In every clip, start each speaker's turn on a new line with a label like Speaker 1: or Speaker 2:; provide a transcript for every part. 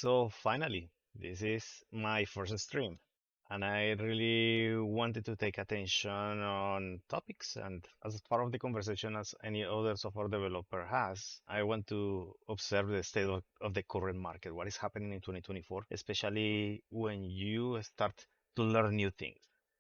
Speaker 1: So finally, this is my first stream, and I really wanted to take attention on topics. And as part of the conversation, as any other software developer has, I want to observe the state of the current market, what is happening in 2024, especially when you start to learn new things.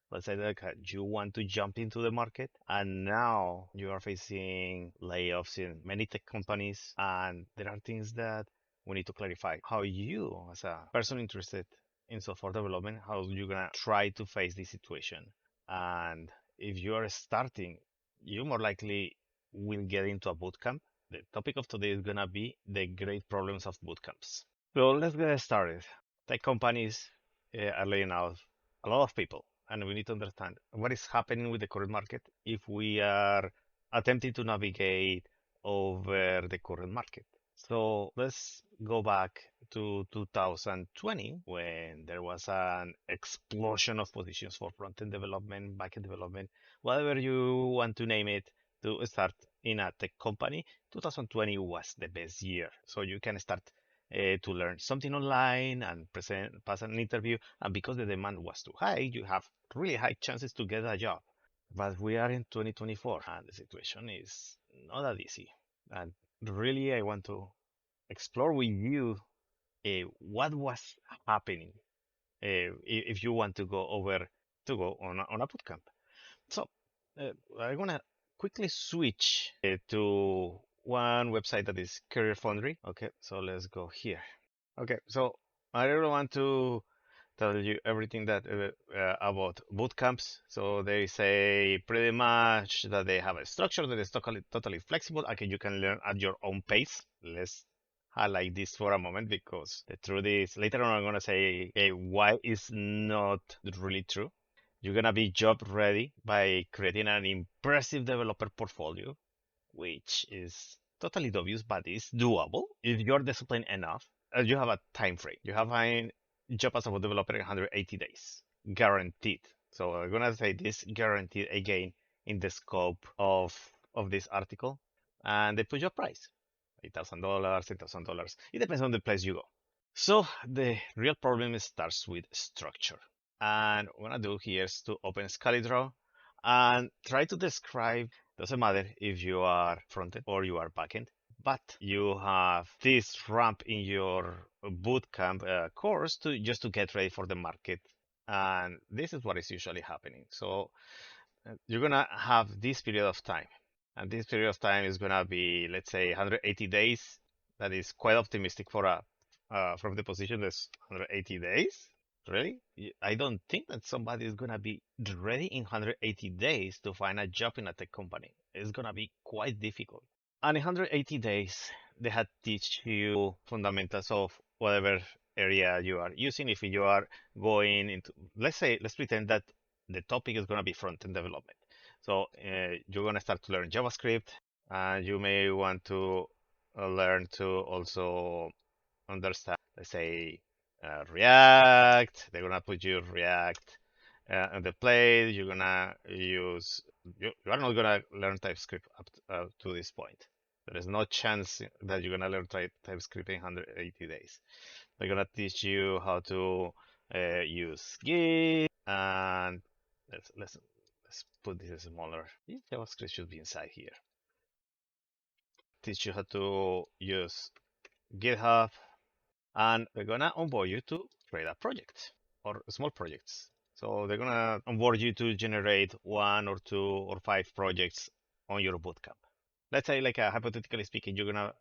Speaker 1: Let's say that you want to jump into the market, and now you are facing layoffs in many tech companies, and there are things that we need to clarify how you, as a person interested in software development, how you're gonna try to face this situation. And if you are starting, you more likely will get into a bootcamp. The topic of today is gonna be the great problems of bootcamps. So let's get started. Tech companies are laying out a lot of people, and we need to understand what is happening with the current market if we are attempting to navigate over the current market. So let's go back to 2020 when there was an explosion of positions for front-end development, back-end development, whatever you want to name it, to start in a tech company. 2020 was the best year. So you can start to learn something online and pass an interview. And because the demand was too high, you have really high chances to get a job. But we are in 2024 and the situation is not that easy. And really, I want to explore with you what was happening if you want to go on a bootcamp. So I'm gonna quickly switch to one website that is Career Foundry. Okay, so let's go here. Okay, so I really want to tell you everything that about boot camps. So they say pretty much that they have a structure that is totally flexible. Okay, you can learn at your own pace. Let's highlight this for a moment because the truth is later on I'm gonna say why it's not really true. You're gonna be job ready by creating an impressive developer portfolio, which is totally obvious, but it's doable if you're disciplined enough. You have a time frame. You have a job as a developer in 180 days, guaranteed. So I'm gonna say this guaranteed again in the scope of this article, and they put your price, $8,000, $10,000. It depends on the place you go. So the real problem starts with structure. And what I do here is to open ScaliDraw and try to describe, doesn't matter if you are frontend or you are backend, but you have this ramp in your bootcamp course to just to get ready for the market. And this is what is usually happening. So you're gonna have this period of time. And this period of time is gonna be, let's say, 180 days. That is quite optimistic for a from the position that's 180 days. Really? I don't think that somebody is gonna be ready in 180 days to find a job in a tech company. It's gonna be quite difficult. And in 180 days, they had teach you fundamentals of whatever area you are using. If you are going into, let's pretend that the topic is gonna be front-end development. So you're gonna start to learn JavaScript, and you may want to learn to also understand, let's say, React. They're gonna put you React on the plate. You're gonna use. You are not gonna learn TypeScript up to this point. There is no chance that you're gonna learn TypeScript in 180 days. They're gonna teach you how to use Git, and let's put this smaller. This JavaScript should be inside here. Teach you how to use GitHub, and they're gonna onboard you to create a project or small projects. So they're gonna onboard you to generate 1 or 2 or 5 projects on your bootcamp. Let's say, like hypothetically speaking, you're gonna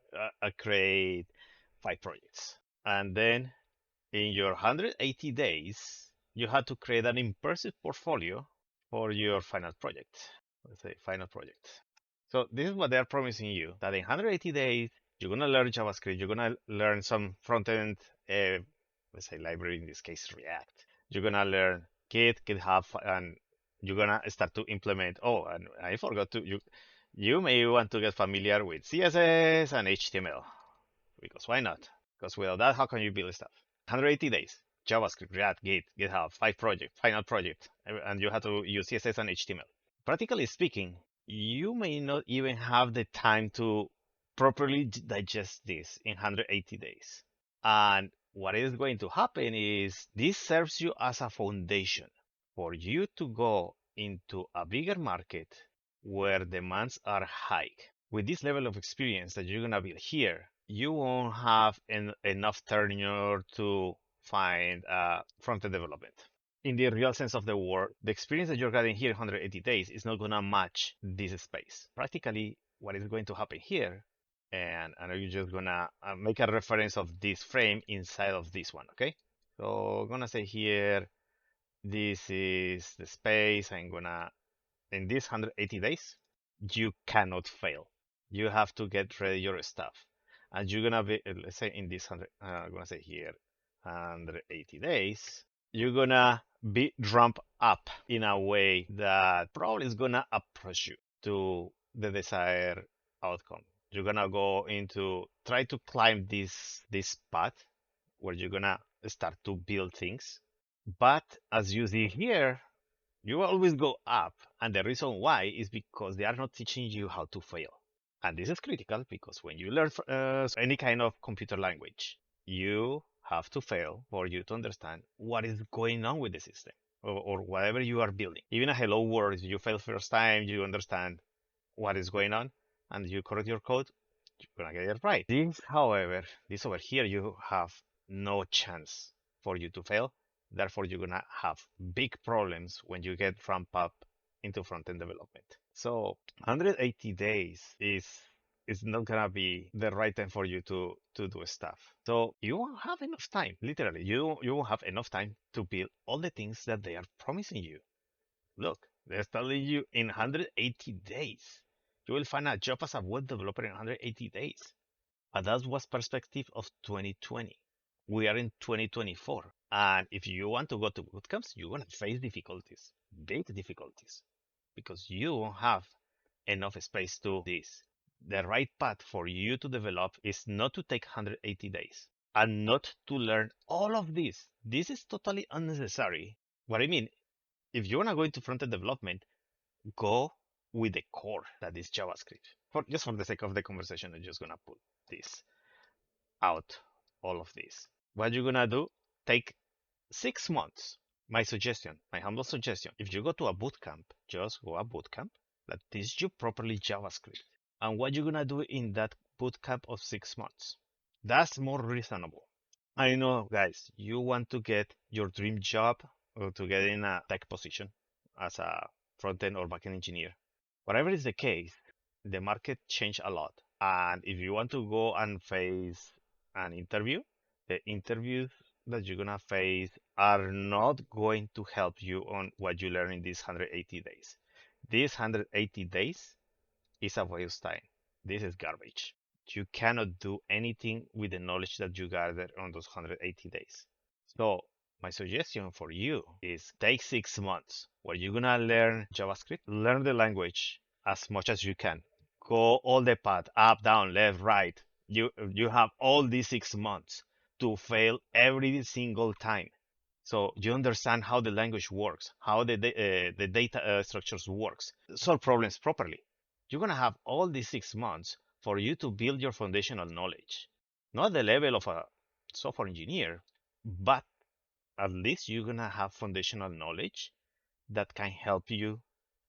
Speaker 1: create 5 projects, and then in your 180 days, you have to create an impressive portfolio for your final project. Let's say final project. So this is what they're promising you, that in 180 days, you're gonna learn JavaScript, you're gonna learn some front-end, let's say library, in this case, React. You're gonna learn Git, GitHub, and you're gonna start to implement, oh, and I forgot to, you may want to get familiar with CSS and HTML, because why not? Because without that, how can you build stuff? 180 days, JavaScript, React, Git, GitHub, 5 projects, final project, and you have to use CSS and HTML. Practically speaking, you may not even have the time to properly digest this in 180 days. And what is going to happen is this serves you as a foundation for you to go into a bigger market where demands are high. With this level of experience that you're going to build here, you won't have enough tenure to find front-end development. In the real sense of the word, the experience that you're getting here in 180 days is not going to match this space. Practically, what is going to happen here, and I know you're just going to make a reference of this frame inside of this one, okay? So I'm going to say here, this is the space. I'm going to in these 180 days, you cannot fail. You have to get ready your stuff. And you're gonna be, let's say in this 100, I'm gonna say here, 180 days, you're gonna be ramped up in a way that probably is gonna approach you to the desired outcome. You're gonna go into, try to climb this path where you're gonna start to build things. But as you see here, you always go up, and the reason why is because they are not teaching you how to fail. And this is critical because when you learn any kind of computer language, you have to fail for you to understand what is going on with the system or whatever you are building. Even a hello world, if you fail first time, you understand what is going on and you correct your code, you're gonna get it right. This, however, this over here, you have no chance for you to fail. Therefore, you're gonna have big problems when you get ramped up into front-end development. So 180 days is not gonna be the right time for you to do stuff. So you won't have enough time, literally. You won't have enough time to build all the things that they are promising you. Look, they're telling you in 180 days. You will find a job as a web developer in 180 days. But that was perspective of 2020. We are in 2024. And if you want to go to bootcamps, you're going to face difficulties, big difficulties, because you won't have enough space to this. The right path for you to develop is not to take 180 days and not to learn all of this. This is totally unnecessary. What I mean, if you want to go into front-end development, go with the core that is JavaScript. Just for the sake of the conversation, I'm just gonna put this out, all of this. What you're gonna do? Take 6 months. My suggestion, my humble suggestion, if you go to a bootcamp, just go a bootcamp that teaches you properly JavaScript. And what you're gonna do in that bootcamp of 6 months? That's more reasonable. I know, guys, you want to get your dream job or to get in a tech position as a front-end or back-end engineer. Whatever is the case, the market changed a lot. And if you want to go and face an interview, the interviews that you're gonna face are not going to help you on what you learn in these 180 days. These 180 days is a waste of time. This is garbage. You cannot do anything with the knowledge that you gather on those 180 days. So my suggestion for you is take 6 months where you're gonna learn JavaScript, learn the language as much as you can. Go all the path, up, down, left, right. You have all these 6 months to fail every single time. So you understand how the language works, how the data structures works, solve problems properly. You're gonna have all these 6 months for you to build your foundational knowledge. Not the level of a software engineer, but at least you're gonna have foundational knowledge that can help you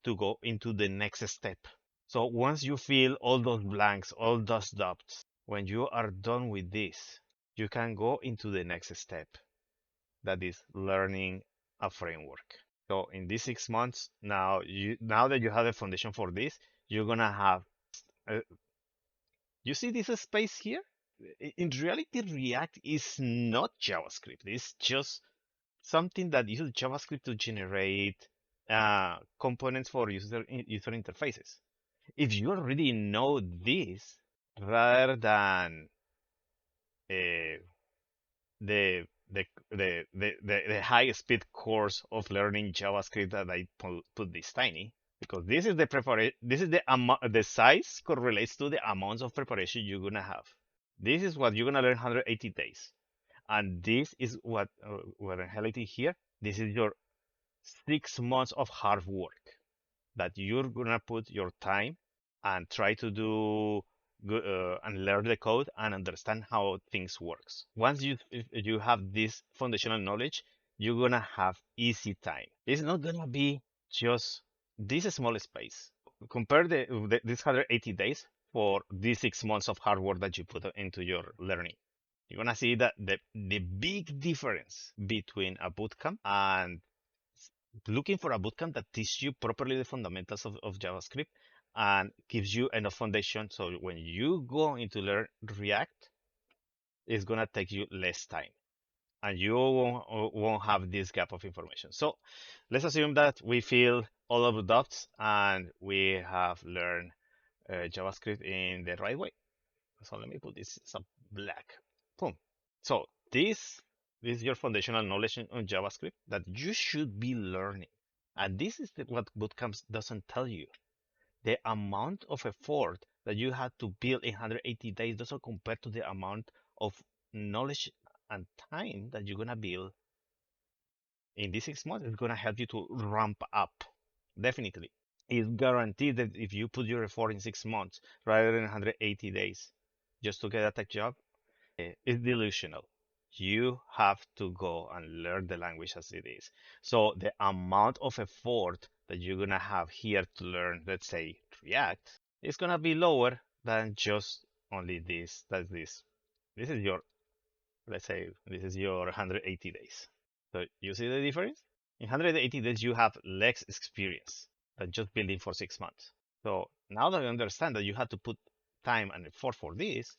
Speaker 1: to go into the next step. So once you fill all those blanks, all those dots, when you are done with this, you can go into the next step, that is learning a framework. So in these 6 months, now that you have a foundation for this, you're gonna have. You see this space here? In reality, React is not JavaScript. It's just something that uses JavaScript to generate components for user interfaces. If you already know this, rather than uh, the high speed course of learning JavaScript that I put this tiny, because this is the preparation, this is the size correlates to the amounts of preparation you're gonna have. This is what you're gonna learn 180 days, and this is what we're highlighting here. This is your 6 months of hard work that you're gonna put your time and try to do and learn the code and understand how things works. Once if you have this foundational knowledge, you're gonna have easy time. It's not gonna be just this small space. Compare this 180 days for these 6 months of hard work that you put into your learning. You're gonna see that the big difference between a bootcamp and looking for a bootcamp that teaches you properly the fundamentals of JavaScript and gives you enough foundation so when you go into learn React, it's gonna take you less time and you won't have this gap of information. So let's assume that we fill all of the dots and we have learned JavaScript in the right way. So let me put this as black. Boom. So this is your foundational knowledge on JavaScript that you should be learning. And this is what Bootcamps doesn't tell you. The amount of effort that you had to build in 180 days doesn't compare to the amount of knowledge and time that you're gonna build in these 6 months. It's gonna help you to ramp up. Definitely. It's guaranteed that if you put your effort in 6 months rather than 180 days just to get a tech job, it's delusional. You have to go and learn the language as it is. So the amount of effort that you're gonna have here to learn, let's say React, is gonna be lower than just only this. That's this. This is your, let's say, this is your 180 days. So you see the difference? In 180 days, you have less experience than just building for 6 months. So now that you understand that you have to put time and effort for this,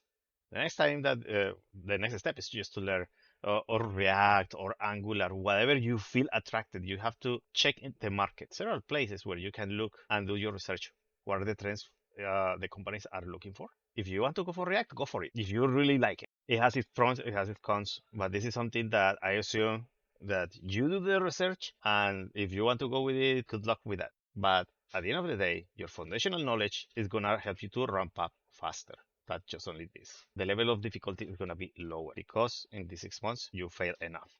Speaker 1: the next time that the next step is just to learn or React or Angular, whatever you feel attracted. You have to check in the market. Several places where you can look and do your research. What are the trends the companies are looking for? If you want to go for React, go for it. If you really like it, it has its pros, it has its cons. But this is something that I assume that you do the research, and if you want to go with it, good luck with that. But at the end of the day, your foundational knowledge is gonna help you to ramp up faster. That's just only this. The level of difficulty is gonna be lower because in these 6 months you fail enough.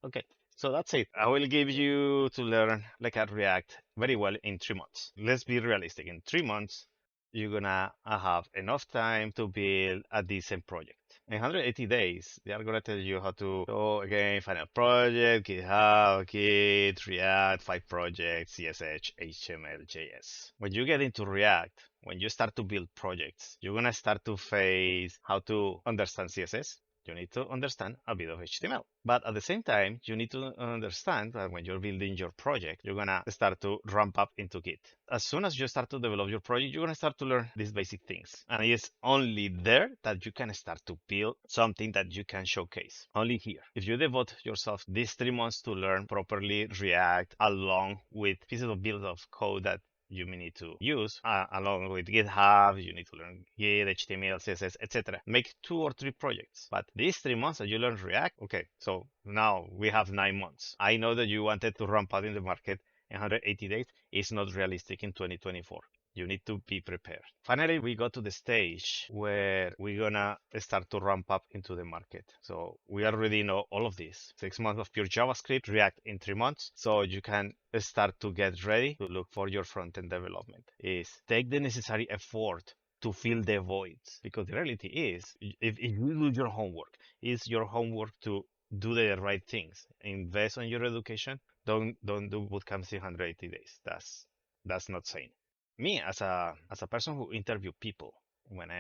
Speaker 1: Okay, so that's it. I will give you to learn like a React very well in 3 months. Let's be realistic. In 3 months, you're gonna have enough time to build a decent project. In 180 days, they are gonna tell you how to go again, find a project, GitHub, Git, React, 5 projects, CSS, HTML, JS. When you get into React, when you start to build projects, you're gonna start to face how to understand CSS. You need to understand a bit of HTML. But at the same time, you need to understand that when you're building your project, you're gonna start to ramp up into Git. As soon as you start to develop your project, you're gonna start to learn these basic things. And it's only there that you can start to build something that you can showcase. Only here. If you devote yourself these 3 months to learn properly React along with pieces of build of code that you may need to use along with GitHub. You need to learn Git, HTML, CSS, etc. Make 2 or 3 projects. But these 3 months that you learn React, okay, so now we have 9 months. I know that you wanted to ramp up in the market in 180 days. It's not realistic in 2024. You need to be prepared. Finally, we got to the stage where we're gonna start to ramp up into the market. So we already know all of this. 6 months of pure JavaScript, React in 3 months. So you can start to get ready to look for your front-end development. Is take the necessary effort to fill the voids. Because the reality is, if you do your homework, it's your homework to do the right things. Invest on your education. Don't do bootcamps in 180 days. That's not sane. Me as a person who interview people, when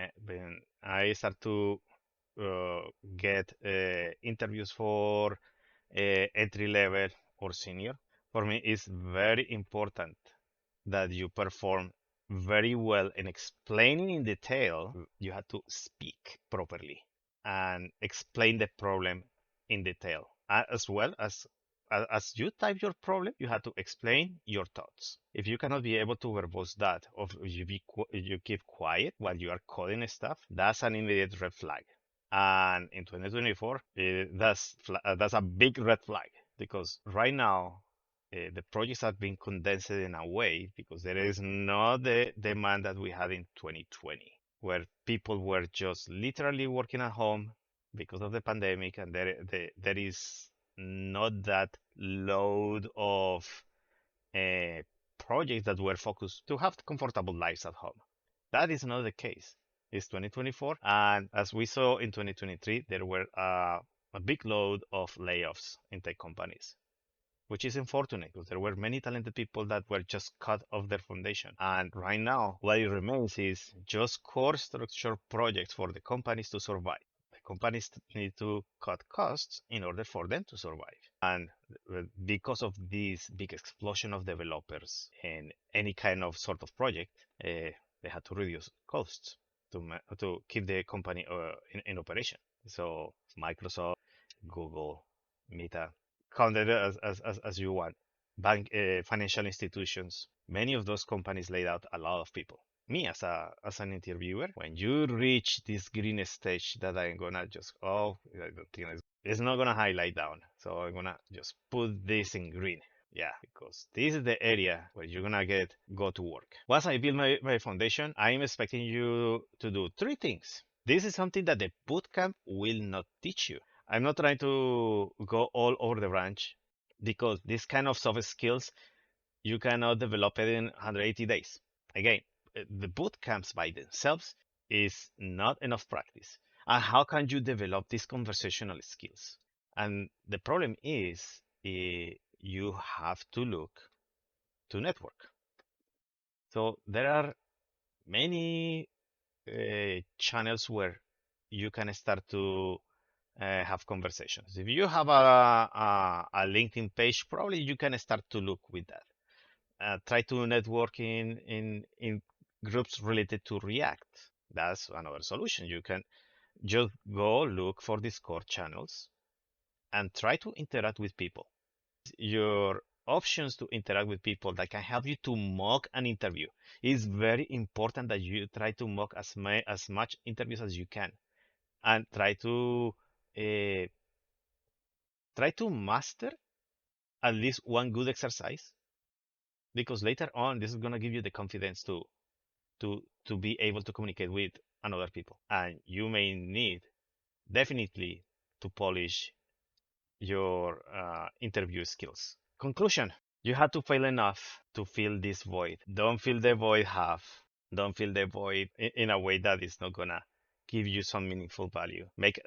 Speaker 1: I start to uh, get interviews for entry level or senior, for me it's very important that you perform very well in explaining in detail. You have to speak properly and explain the problem in detail, as well as you type your problem, you have to explain your thoughts. If you cannot be able to verbose that, or you keep quiet while you are coding stuff, that's an immediate red flag. And in 2024, that's a big red flag because right now the projects have been condensed in a way because there is not the demand that we had in 2020, where people were just literally working at home because of the pandemic, and there is not that load of uh, projects that were focused to have comfortable lives at home. That is not the case. is 2024. And as we saw in 2023, there were a big load of layoffs in tech companies, which is unfortunate because there were many talented people that were just cut off their foundation. And right now, what it remains is just core structure projects for the companies to survive. The companies need to cut costs in order for them to survive. And because of this big explosion of developers in any kind of sort of project, they had to reduce costs to keep the company in operation. So Microsoft, Google, Meta, count it as you want. Financial institutions, many of those companies laid out a lot of people. Me as an interviewer, when you reach this green stage that I'm gonna just I don't think it's not gonna highlight down, so I'm gonna just put this in green. Yeah, because this is the area where you're gonna go to work. Once I build my foundation, I'm expecting you to do three things. This is something that the bootcamp will not teach you. I'm not trying to go all over the branch because this kind of soft skills you cannot develop it in 180 days. Again, the boot camps by themselves is not enough practice. And how can you develop these conversational skills? And the problem is you have to look to network. So there are many channels where you can start to have conversations. If you have a LinkedIn page, probably you can start to look with that. Try to network in groups related to React. That's another solution. You can just go look for Discord channels and try to interact with people. Your options to interact with people that can help you to mock an interview. It's very important that you try to mock as much interviews as you can and uh, try to master at least one good exercise because later on this is going to give you the confidence to be able to communicate with another people, and you may need definitely to polish your interview skills. Conclusion: you have to fail enough to fill this void. Don't fill the void half. Don't fill the void in a way that is not gonna give you some meaningful value. Make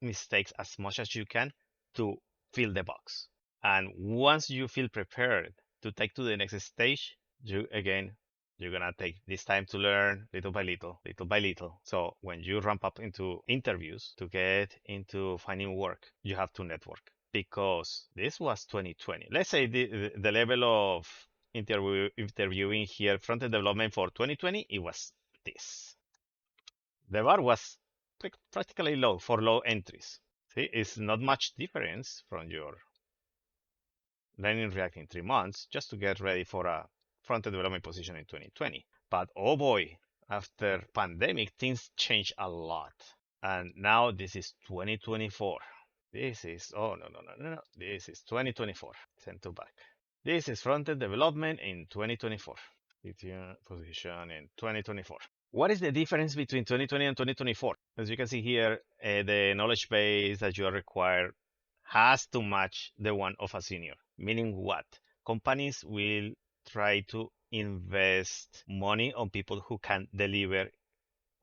Speaker 1: mistakes as much as you can to fill the box. And once you feel prepared to take to the next stage, you're gonna take this time to learn little by little, little by little. So when you ramp up into interviews to get into finding work, you have to network because this was 2020. Let's say the level of interviewing here, front-end development for 2020, it was this. The bar was practically low for low entries. See, it's not much difference from your learning React in 3 months just to get ready for a front-end development position in 2020. But oh boy, after pandemic, things changed a lot. And now this is 2024. This is, oh no, no, no, no, no. This is 2024. Send to back. This is front-end development in 2024. Position in 2024. What is the difference between 2020 and 2024? As you can see here, the knowledge base that you are required has to match the one of a senior. Meaning what? Companies will try to invest money on people who can deliver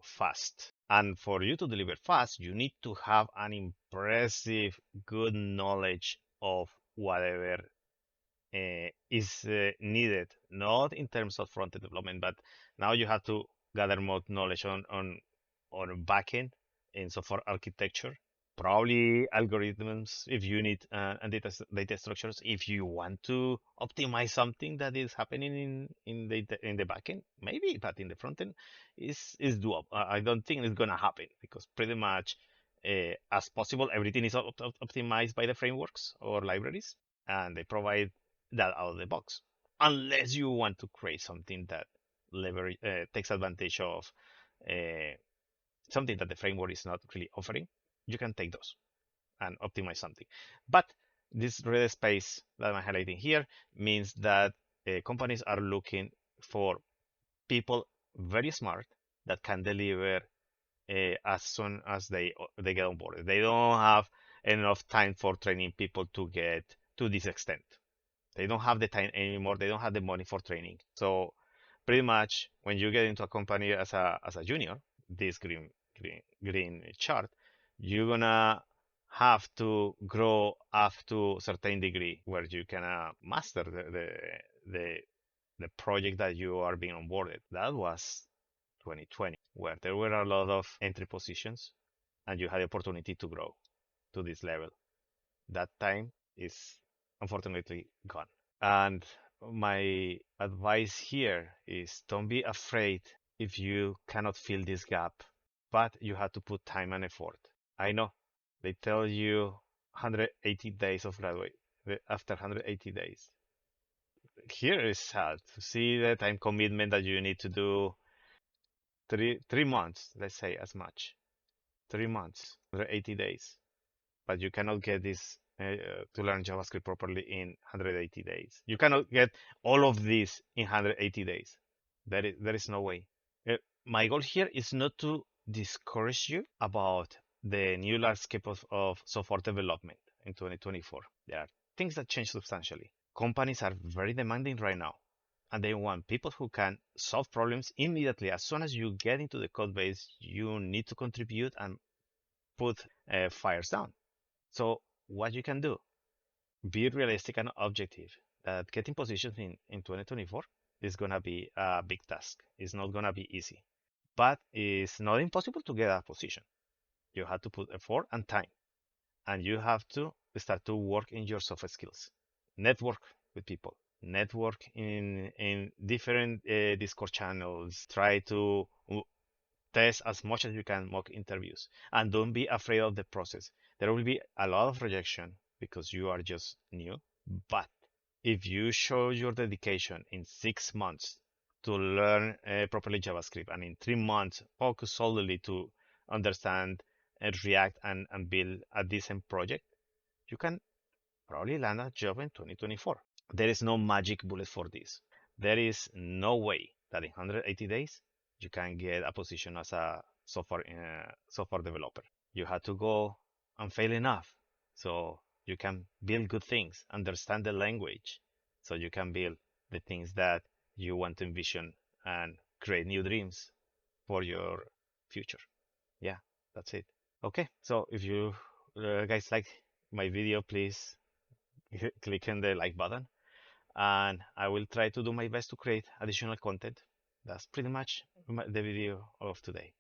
Speaker 1: fast. And for you to deliver fast, you need to have an impressive, good knowledge of whatever is needed, not in terms of front-end development, but now you have to gather more knowledge on backend in software architecture, probably algorithms if you need and data structures if you want to optimize something that is happening in the backend, maybe, but in the front end is doable. I don't think it's gonna happen because pretty much as possible everything is optimized by the frameworks or libraries, and they provide that out of the box, unless you want to create something that leverage takes advantage of uh, something that the framework is not really offering. You can take those and optimize something. But this red space that I'm highlighting here means that companies are looking for people very smart that can deliver as soon as they get on board. They don't have enough time for training people to get to this extent. They don't have the time anymore. They don't have the money for training. So pretty much when you get into a company as a junior, this green chart, you're gonna have to grow up to a certain degree where you can master the the project that you are being onboarded. That was 2020, where there were a lot of entry positions and you had the opportunity to grow to this level. That time is unfortunately gone. And my advice here is don't be afraid if you cannot fill this gap, but you have to put time and effort. I know they tell you 180 days of graduate after 180 days. Here is sad to see the time commitment that you need to do 3 months, let's say as much. 3 months, 180 days. But you cannot get this to learn JavaScript properly in 180 days. You cannot get all of this in 180 days. There is no way. My goal here is not to discourage you about the new landscape of software development in 2024. There are things that change substantially. Companies are very demanding right now, and they want people who can solve problems immediately. As soon as you get into the code base, you need to contribute and put fires down. So what you can do, be realistic and objective that getting positions in 2024 is going to be a big task. It's not going to be easy, but it's not impossible to get a position. You have to put effort and time, and you have to start to work in your soft skills. Network with people. Network in different Discord channels. Try to test as much as you can mock interviews, and don't be afraid of the process. There will be a lot of rejection because you are just new, but if you show your dedication in 6 months to learn properly JavaScript and in 3 months focus solely to understand React and build a decent project, you can probably land a job in 2024. There is no magic bullet for this. There is no way that in 180 days you can get a position as a software developer. You have to go and fail enough so you can build good things, understand the language, so you can build the things that you want to envision and create new dreams for your future. Yeah, that's it. Okay, so if you guys like my video, please click on the like button and I will try to do my best to create additional content. That's pretty much the video of today.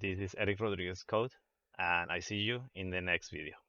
Speaker 1: This is Eric Rodriguez Code, and I see you in the next video.